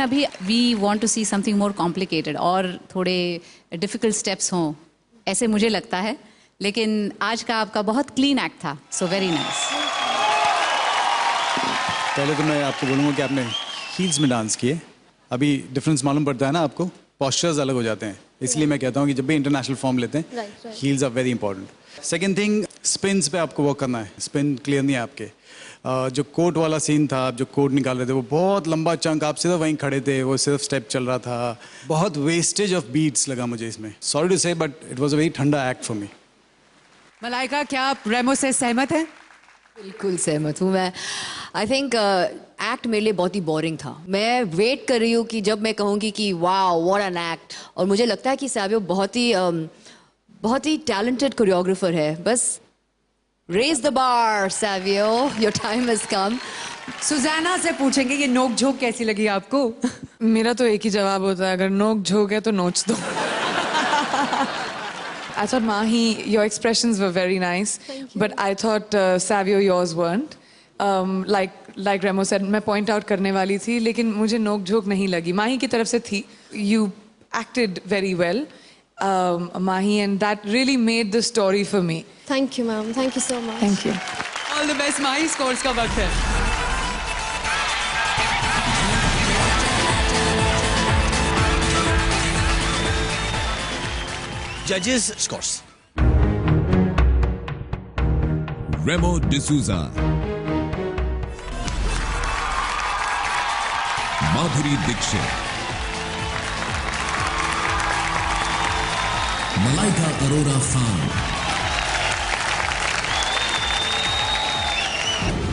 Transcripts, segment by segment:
अभी we want to see something more complicated और थोड़े डिफिकल्ट स्टेप्स हों, ऐसे मुझे लगता है। लेकिन आज का आपका बहुत क्लीन एक्ट था, सो वेरी नाइस। पहले तो मैं आपको बोलूँगा कि आपने हील्स में डांस किए, अभी डिफरेंस मालूम पड़ता है ना आपको, पॉस्चर्स अलग हो जाते हैं, इसलिए मैं कहता हूँ कि जब भी इंटरनेशनल फॉर्म लेते हैं heels are very important. Second thing, spins पे आपको वर्क करना है, स्पिन क्लियर नहीं है आपके। जो कोट वाला सीन था, आप जो कोट निकाल रहे थे, वो बहुत लंबा चंक, आप सिर्फ वहीं खड़े थे, वो सिर्फ स्टेप चल रहा था, बहुत वेस्टेज ऑफ बीट्स लगा मुझे इसमें। सॉरी टू से but it was a very ठंडा एक्ट फॉर मी। मलाइका, क्या आप रेमो से सहमत हैं? बिल्कुल सहमत हूँ मैं। आई थिंक एक्ट मेरे लिए बहुत ही बोरिंग था। मैं वेट कर रही हूँ कि जब मैं कहूँगी कि वाओ व्हाट एन एक्ट, और मुझे लगता है कि सैवियो बहुत ही टैलेंटेड कोरियोग्राफर है। बस raise the bar Savio, your time has come. Suzanna से पूछेंगे ये नोक झोंक कैसी लगी आपको? मेरा तो एक ही जवाब होता है, अगर नोक झोंक है तो नोच दो। I thought Mahi, your expressions were very nice, but I thought Savio, yours weren't. Like Remo said, मैं point out करने वाली थी, लेकिन मुझे नोक झोंक नहीं लगी। माही की तरफ से थी। You acted very well, Mahi, and that really made the story for me. Thank you, ma'am. Thank you so much. Thank you. All the best, Mahi. Scores का वक्त है। Judges scores. Remo D'Souza, Madhuri Dixit, Malaika Arora Khan।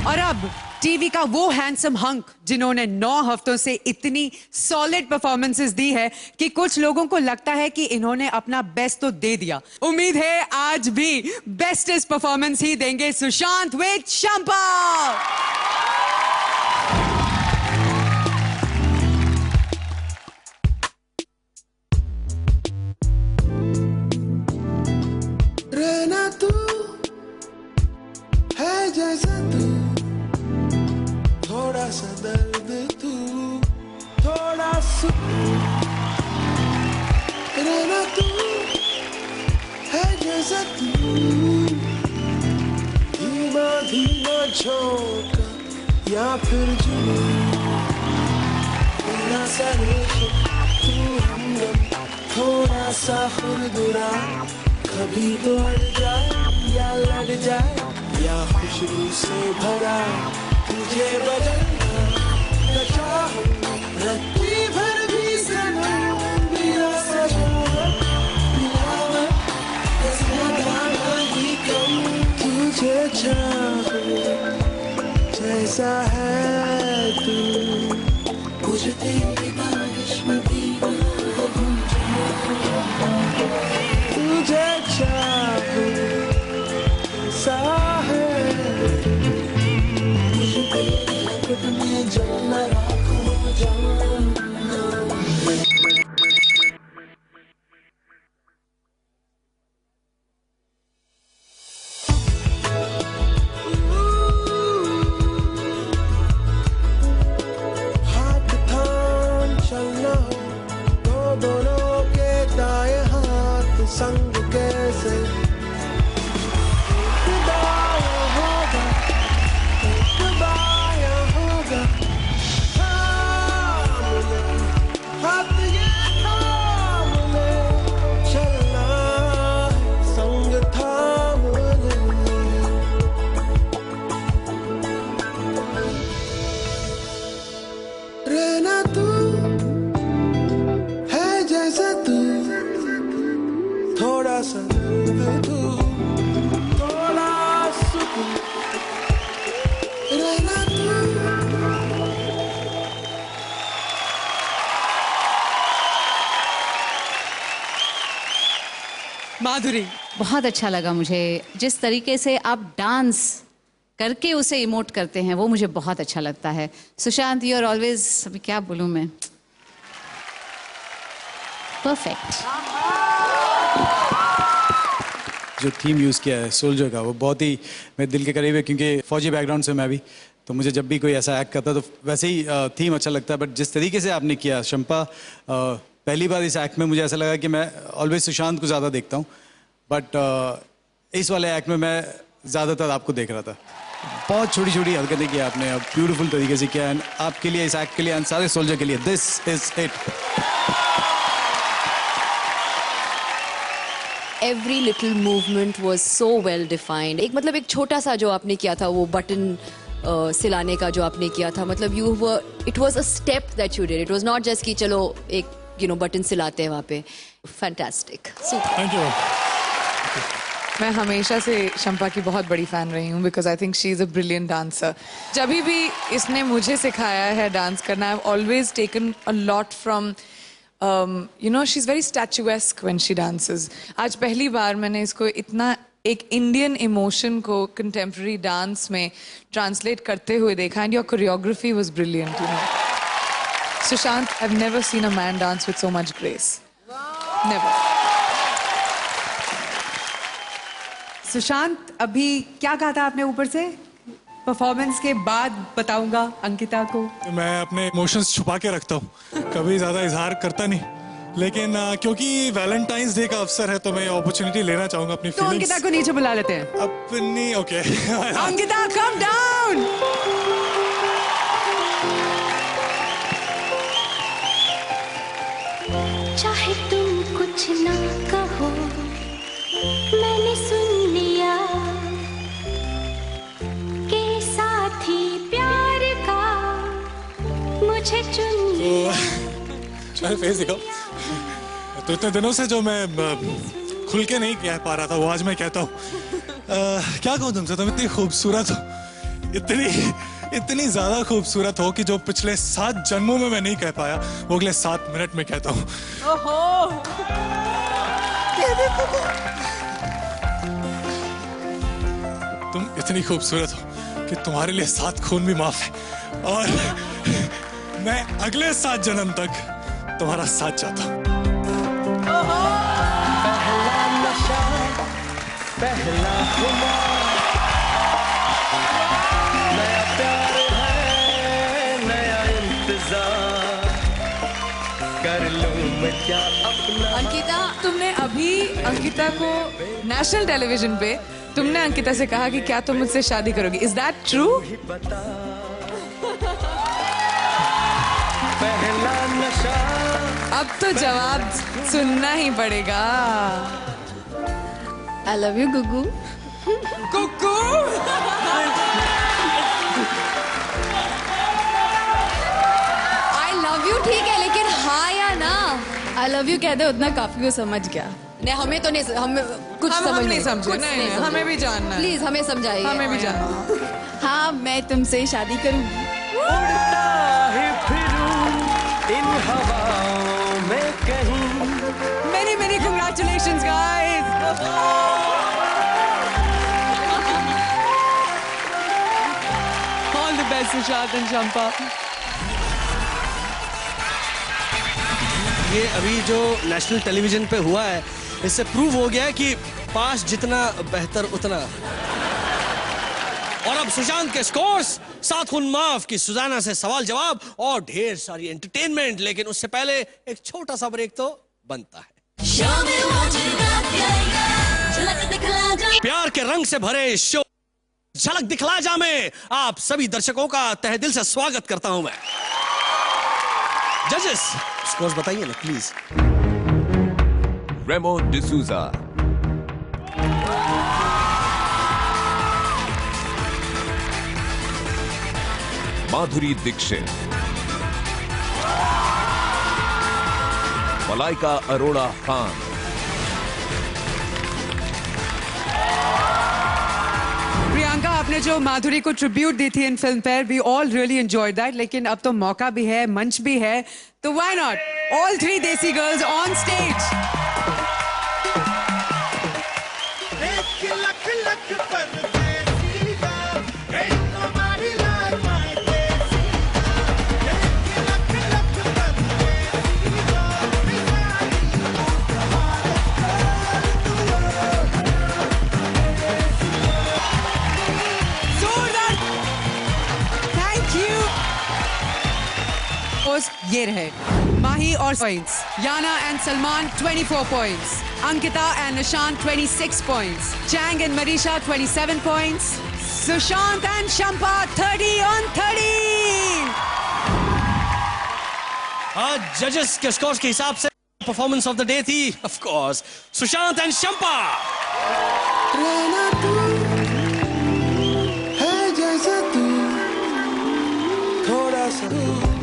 और अब TV का वो handsome hunk जिन्होंने 9 हफ्तों से इतनी सॉलिड परफॉर्मेंसेस दी है कि कुछ लोगों को लगता है कि इन्होंने अपना बेस्ट तो दे दिया। उम्मीद है आज भी बेस्टेस्ट परफॉर्मेंस ही देंगे सुशांत विद शंपा। रहना तू है जैसा तू, थोड़ा सा दर्द तू, थोड़ा सुकून। रहना तू है जैसा तू, धीमा धीमा झोंका या फिर जुनून। थोड़ा सा रेशम तू हमदम, थोड़ा सा खुरदुरा, कभी तो अड़ जाए या लड़ जाए, या खुशबू से भरा तुझे बदलना न चाहूं, रत्ती भर भी सनम मेरा सजन, बिना बस लगाना ही कम। तुझे चाहूं जैसा है तू, मुझे तेरी बारिश में भीगा घूम जाऊं। तुझे चाहूं जैसा है में जलना राखूं जाऊं। हाथ थाम चलना हो तो दोनों के दाएं हाथ संग कैसे, रहना तू है जैसा तू, थोड़ा सा दर्द तू, थोड़ा सुकून। रहना तू। माधुरी, बहुत अच्छा लगा मुझे जिस तरीके से आप डांस करके उसे इमोट करते हैं, वो मुझे बहुत अच्छा लगता है। सुशांत, यू आर ऑलवेज, अभी क्या बोलूं मैं, परफेक्ट। जो थीम यूज़ किया है सोल्जर का, वो बहुत ही मेरे दिल के करीब है, क्योंकि फौजी बैकग्राउंड से मैं भी, तो मुझे जब भी कोई ऐसा एक्ट करता है तो वैसे ही थीम अच्छा लगता है, बट जिस तरीके से आपने किया शंपा, पहली बार इस एक्ट में मुझे ऐसा लगा कि मैं ऑलवेज सुशांत को ज़्यादा देखता हूँ, बट इस वाले एक्ट में मैं ज़्यादातर आपको देख रहा था। बहुत छोटी छोटी हरकतें की आपने, अब ब्यूटीफुल तरीके से किया, एंड आपके लिए, इस एक्ट के लिए, एंड सारे सोल्जर के लिए, this is it. Every little movement was so well defined. एक मतलब एक छोटा सा जो आपने किया था, वो बटन सिलाने का जो आपने किया था, मतलब it was a step that you did, it was not just कि चलो एक बटन सिलाते हैं वहाँ पे। Fantastic, thank you. मैं हमेशा से शंपा की बहुत बड़ी फ़ैन रही हूँ because I think she is a brilliant dancer. जब भी इसने मुझे सिखाया है डांस करना, I have always taken a lot from she is very statuesque when she dances. आज पहली बार मैंने इसको इतना एक इंडियन इमोशन को कंटेम्प्रेरी डांस में ट्रांसलेट करते हुए देखा, and your choreography was brilliant, you know. Sushant, I have never seen a man dance with so much grace, never. Sushant, अभी क्या कहा था आपने ऊपर से? परफॉर्मेंस के बाद बताऊंगा अंकिता को। मैं अपने इमोशंस छुपा के रखता हूँ, कभी ज़्यादा इजहार करता नहीं, लेकिन क्योंकि वैलेंटाइंस डे का अवसर है तो मैं अपॉर्चुनिटी लेना चाहूँगा अपनी तो फीलिंग्स। अंकिता को नीचे बुला लेते हैं। अपनी ओके। Ankita, come down. चाहे तुम कुछ ना कहो, मैंने सुन लिया के साथी प्यार का मुझे चुन लिया। मेरा फेस दिखाओ। तो इतने दिनों से जो मैं खुल के नहीं कह पा रहा था, वो आज मैं कहता हूँ। क्या कहूँ तुमसे, तुम इतनी खूबसूरत हो, इतनी ज्यादा खूबसूरत हो कि जो पिछले 7 जन्मों में मैं नहीं कह पाया, वो अगले 7 मिनट में कहता हूँ। तुम इतनी खूबसूरत हो कि तुम्हारे लिए 7 खून भी माफ है, और मैं अगले 7 जन्म तक तुम्हारा साथ चाहता हूँ। पहला नशा, पहला खुमार, नया प्यार है, नया इंतजार, कर लूं मैं क्या अपना। अंकिता, तुमने अभी अंकिता को नेशनल टेलीविजन पे तुमने अंकिता से कहा कि क्या तुम मुझसे शादी करोगी, इज दैट ट्रू? पहला नशा। अब तो जवाब सुनना ही पड़ेगा। I love you Guggu. Kuku. I love you ठीक है, लेकिन हाँ या ना? आई लव यू कह दे, उतना काफी, वो समझ गया। नहीं, हमें तो नहीं, हमें कुछ हम नहीं समझे, नहीं, हमें भी जानना है। प्लीज हमें समझाइए। हमें भी जानना। हाँ, मैं तुमसे शादी करूंगी। उड़ता ही फिरूं इन हवाओं में कहीं। Many congratulations, guys. All the best, Sushant and Shampa. ये अभी जो नेशनल टेलीविजन पे हुआ है, इससे प्रूव हो गया है कि पास जितना बेहतर उतना। और अब सुशांत के स्कोर्स, 7 खून माफ की सुजाना से सवाल जवाब और ढेर सारी एंटरटेनमेंट, लेकिन उससे पहले एक छोटा सा ब्रेक तो बनता है। प्यार के रंग से भरे शो झलक दिखला जा में आप सभी दर्शकों का तहे दिल से स्वागत करता हूं मैं। जजेस, स्कोर्स बताइए ना प्लीज। रेमो डिसूजा, माधुरी दीक्षित, मलाइका अरोड़ा खान, प्रियंका, आपने जो माधुरी को ट्रिब्यूट दी थी in Filmfare, we all really enjoyed that, लेकिन अब तो मौका भी है, मंच भी है, तो व्हाई नॉट ऑल 3 देसी गर्ल्स ऑन स्टेज। ये रहे माही और points, Yana and Salman 24 points, Ankita and Nishant 26 points, Chang and Marisha 27 points, Sushant and Shampa 30 on 30। आज जजेस के स्कोर्स के हिसाब से परफॉर्मेंस ऑफ द डे थी of course Sushant and Shampa. रहना तू है जैसे तू, थोड़ा सुकून।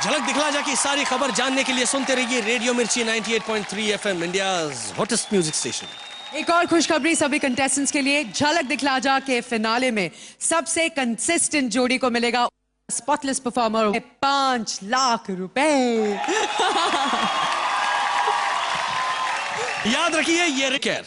झलक दिखला जा की सारी खबर जानने के लिए सुनते रहिए रेडियो मिर्ची 98.3 FM, India's hottest music station. एक और खुशखबरी सभी कंटेस्टेंट्स के लिए, झलक दिखला जा के फिनाले में सबसे कंसिस्टेंट जोड़ी को मिलेगा स्पॉटलेस परफॉर्मर 5 लाख रुपए। याद रखिए ये रिकेर